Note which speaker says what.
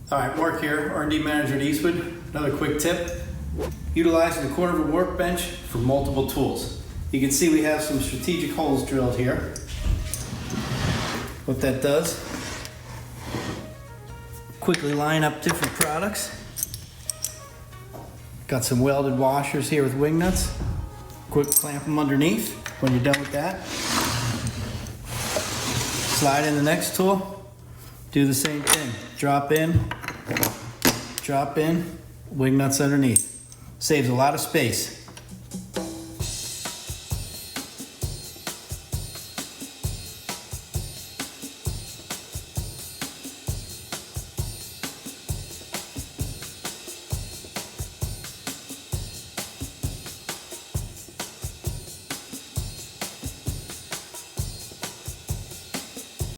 Speaker 1: All right, Mark here, R&D Manager at Eastwood. Another quick tip, utilizing the corner of a workbench for multiple tools. You can see we have some strategic holes drilled here. What that does, quickly line up different products. Got some welded washers here with wing nuts. Quick clamp them underneath. When you're done with that, slide in the next tool. Do the same thing. Drop in, wing nuts underneath. Saves a lot of space.